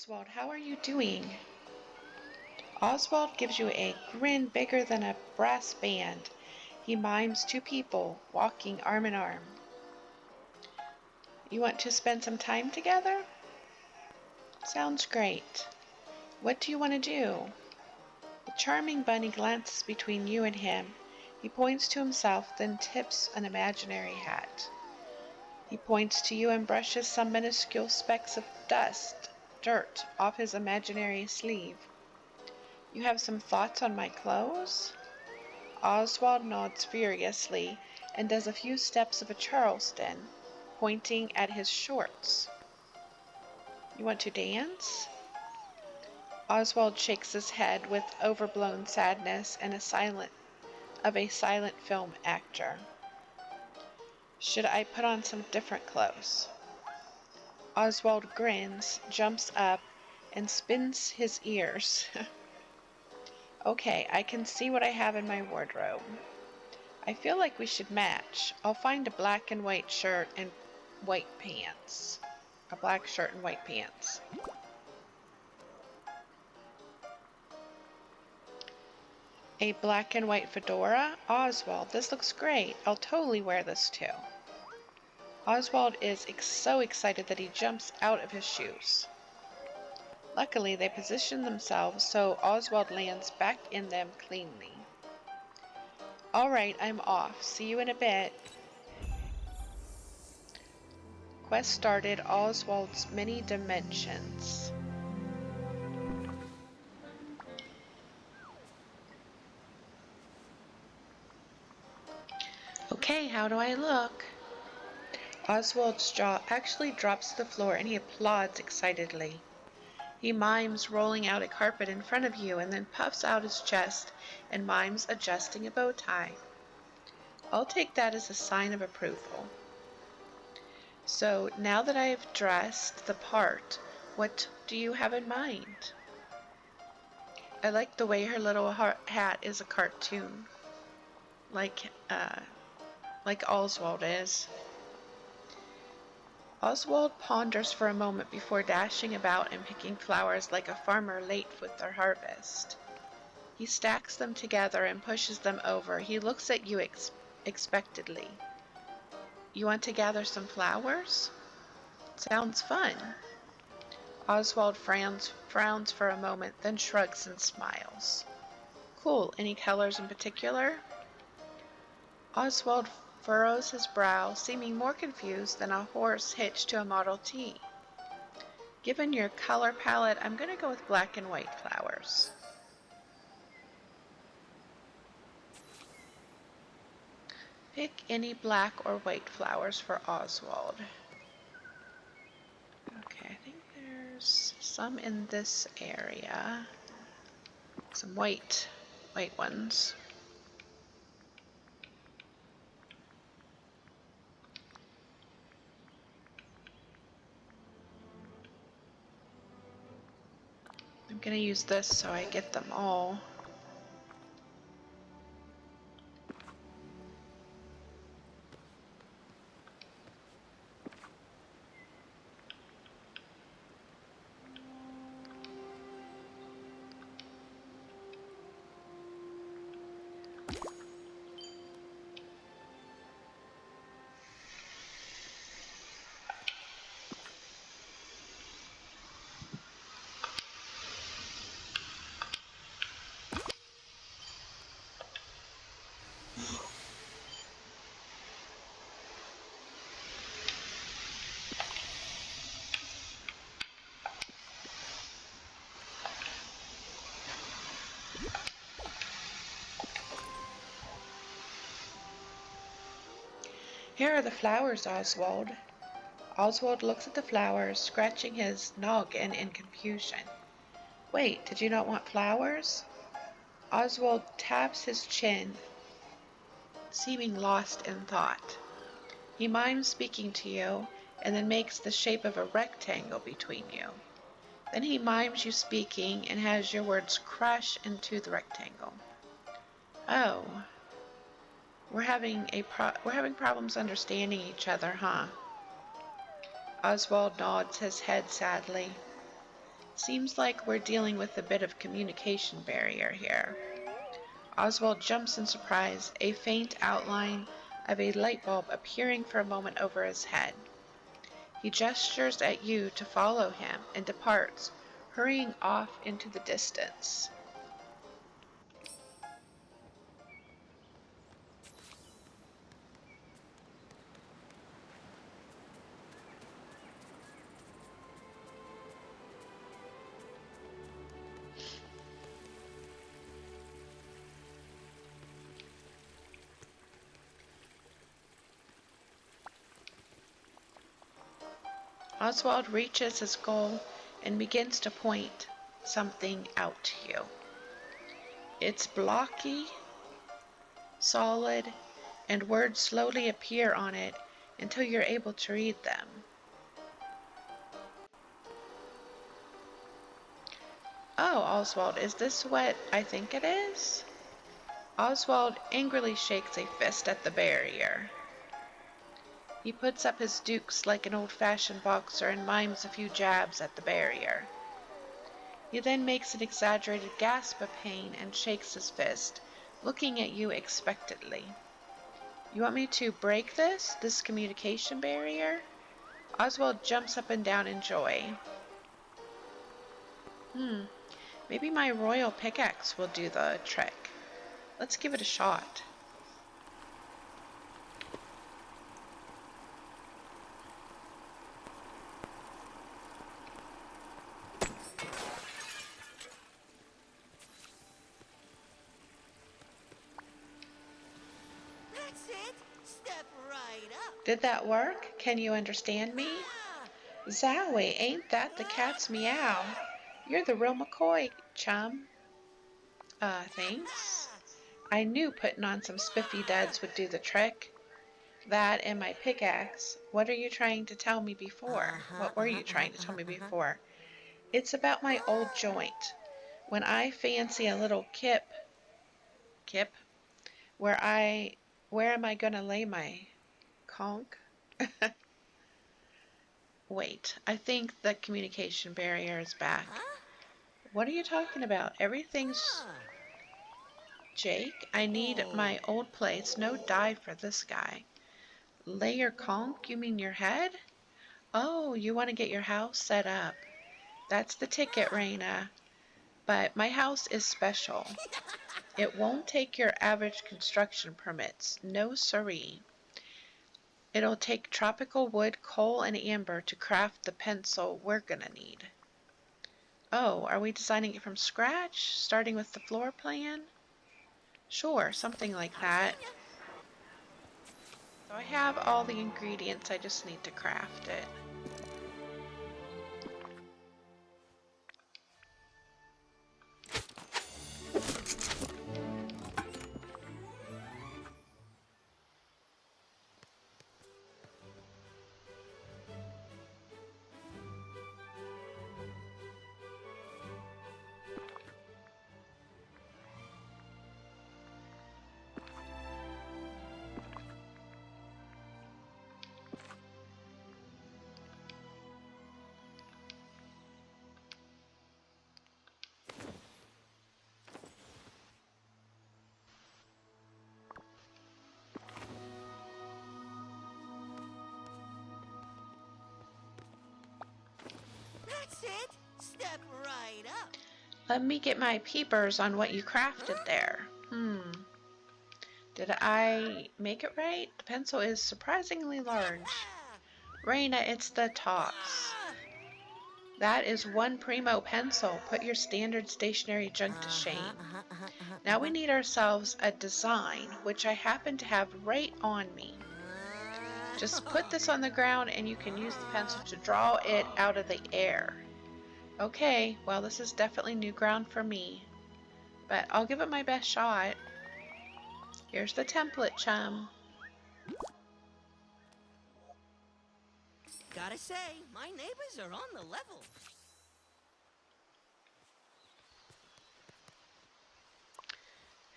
Oswald, how are you doing? Oswald gives you a grin bigger than a brass band. He mimes two people walking arm in arm. You want to spend some time together? Sounds great. What do you want to do? The charming bunny glances between you and him. He points to himself, then tips an imaginary hat. He points to you and brushes some minuscule specks of dirt, off his imaginary sleeve. You have some thoughts on my clothes? Oswald nods furiously and does a few steps of a Charleston, pointing at his shorts. You want to dance? Oswald shakes his head with overblown sadness and a silent film actor. Should I put on some different clothes? Oswald grins, jumps up, and spins his ears. Okay, I can see what I have in my wardrobe. I feel like we should match. I'll find a black and white shirt and white pants. A black shirt and white pants. A black and white fedora? Oswald, this looks great. I'll totally wear this too. Oswald is so excited that he jumps out of his shoes. Luckily, they position themselves so Oswald lands back in them cleanly. All right, I'm off. See you in a bit. Quest started Oswald's many dimensions. Okay, how do I look? Oswald's jaw actually drops to the floor and he applauds excitedly. He mimes rolling out a carpet in front of you and then puffs out his chest and mimes adjusting a bow tie. I'll take that as a sign of approval. So now that I've dressed the part, what do you have in mind? I like the way her little hat is a cartoon, like Oswald is. Oswald ponders for a moment before dashing about and picking flowers like a farmer late with their harvest. He stacks them together and pushes them over. He looks at you expectantly. You want to gather some flowers? Sounds fun. Oswald frowns for a moment, then shrugs and smiles. Cool. Any colors in particular? Oswald furrows his brow, seeming more confused than a horse hitched to a Model T. Given your color palette, I'm going to go with black and white flowers. Pick any black or white flowers for Oswald. Okay, I think there's some in this area. Some white ones. I'm going to use this so I get them all. Here are the flowers, Oswald. Oswald looks at the flowers, scratching his noggin in confusion. Wait, did you not want flowers? Oswald taps his chin, seeming lost in thought. He mimes speaking to you, and then makes the shape of a rectangle between you. Then he mimes you speaking and has your words crash into the rectangle. Oh. We're having problems understanding each other, huh? Oswald nods his head sadly. Seems like we're dealing with a bit of communication barrier here. Oswald jumps in surprise, a faint outline of a light bulb appearing for a moment over his head. He gestures at you to follow him and departs, hurrying off into the distance. Oswald reaches his goal and begins to point something out to you. It's blocky, solid, and words slowly appear on it until you're able to read them. Oh, Oswald, is this what I think it is? Oswald angrily shakes a fist at the barrier. He puts up his dukes like an old-fashioned boxer and mimes a few jabs at the barrier. He then makes an exaggerated gasp of pain and shakes his fist, looking at you expectantly. You want me to break this communication barrier? Oswald jumps up and down in joy. Maybe my royal pickaxe will do the trick. Let's give it a shot. That's it. Step right up. Did that work? Can you understand me? Zowie, ain't that the cat's meow? You're the real McCoy, chum. Thanks. I knew putting on some spiffy duds would do the trick. That and my pickaxe. What are you trying to tell me before? What were you trying to tell me before? It's about my old joint. When I fancy a little kip, where am I gonna lay my conch? Wait, I think the communication barrier is back. What are you talking about? Everything's... Jake, I need my old place. No dive for this guy. Lay your conch? You mean your head? Oh, you want to get your house set up. That's the ticket, Raina. But my house is special. It won't take your average construction permits. No siree. It'll take tropical wood, coal, and amber to craft the pencil we're gonna need. Oh, are we designing it from scratch? Starting with the floor plan? Sure, something like that. So I have all the ingredients, I just need to craft it. That's it. Step right up. Let me get my peepers on what you crafted there. Did I make it right? The pencil is surprisingly large. Raina, it's the tops. That is one primo pencil. Put your standard stationary junk to shame. Now we need ourselves a design, which I happen to have right on me. Just put this on the ground and you can use the pencil to draw it out of the air. Okay, well this is definitely new ground for me, but I'll give it my best shot. Here's the template, chum. Gotta say, my neighbors are on the level.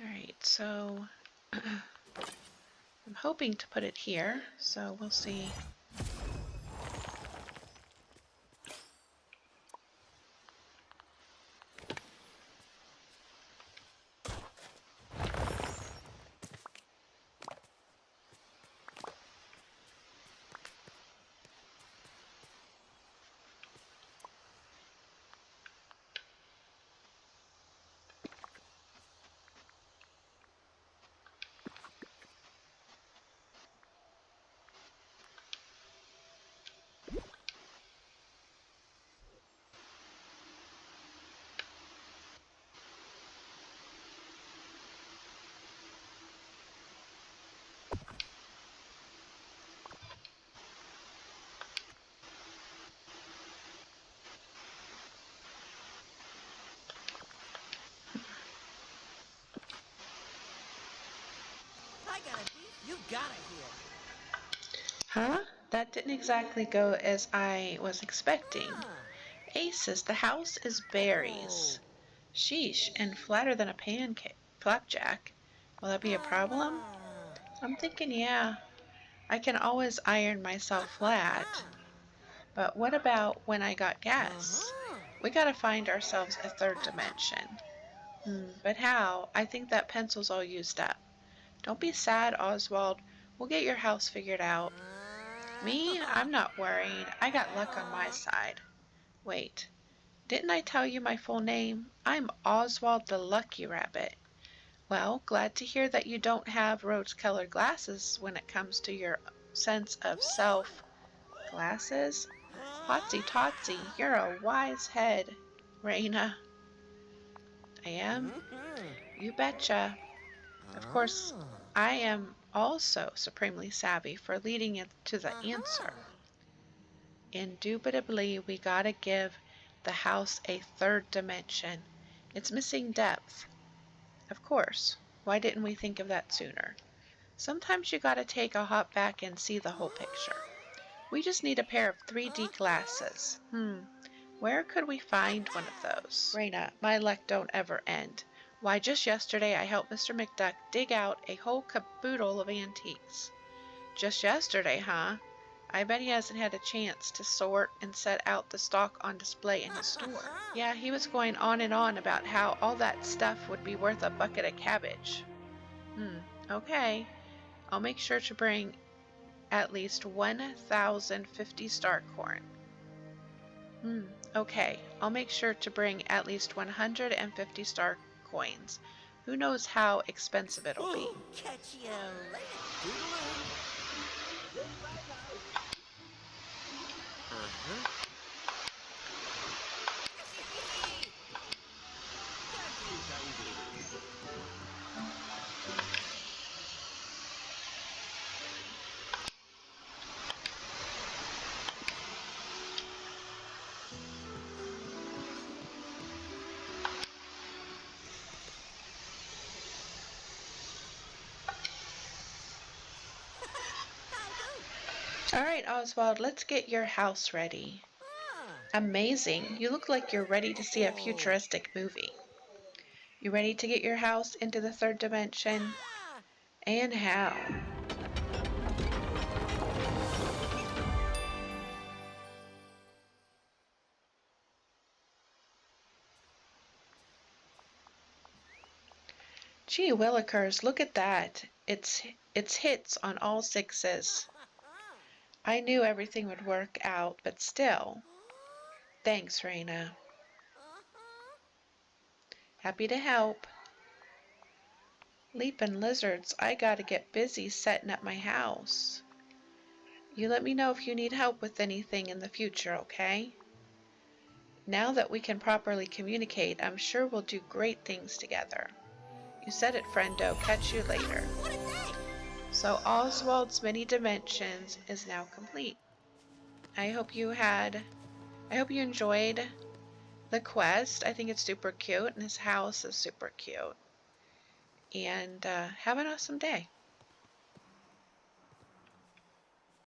Alright, so I'm hoping to put it here, so we'll see. Huh? That didn't exactly go as I was expecting. Aces, the house is berries. Sheesh, and flatter than a pancake. Flapjack. Will that be a problem? I'm thinking, yeah. I can always iron myself flat. But what about when I got gas? We gotta find ourselves a third dimension. But how? I think that pencil's all used up. Don't be sad, Oswald. We'll get your house figured out. Me? I'm not worried. I got luck on my side. Wait, didn't I tell you my full name? I'm Oswald the Lucky Rabbit. Well, glad to hear that you don't have rose-colored glasses when it comes to your sense of self. Glasses? Hotsy Totsy, you're a wise head, Raina. I am? You betcha. Of course, I am also supremely savvy for leading it to the answer. Indubitably, we gotta give the house a third dimension. It's missing depth. Of course. Why didn't we think of that sooner? Sometimes you gotta take a hop back and see the whole picture. We just need a pair of 3D glasses. Where could we find one of those? Raina, my luck don't ever end. Why, just yesterday I helped Mr. McDuck dig out a whole caboodle of antiques. Just yesterday, huh? I bet he hasn't had a chance to sort and set out the stock on display in his store. Yeah, he was going on and on about how all that stuff would be worth a bucket of cabbage. Okay. I'll make sure to bring at least 1,050 star corn. Okay. I'll make sure to bring at least 150 star coins. Who knows how expensive it'll be. Catch you later. All right, Oswald, let's get your house ready. Amazing. You look like you're ready to see a futuristic movie. You ready to get your house into the third dimension? And how? Gee willikers, look at that. It's hits on all sixes. I knew everything would work out, but still. Thanks, Raina. Happy to help. Leapin' lizards, I gotta get busy setting up my house. You let me know if you need help with anything in the future, okay? Now that we can properly communicate, I'm sure we'll do great things together. You said it, friendo. Catch you later. So Oswald's many dimensions is now complete. I hope you enjoyed the quest. I think it's super cute, and his house is super cute. And have an awesome day.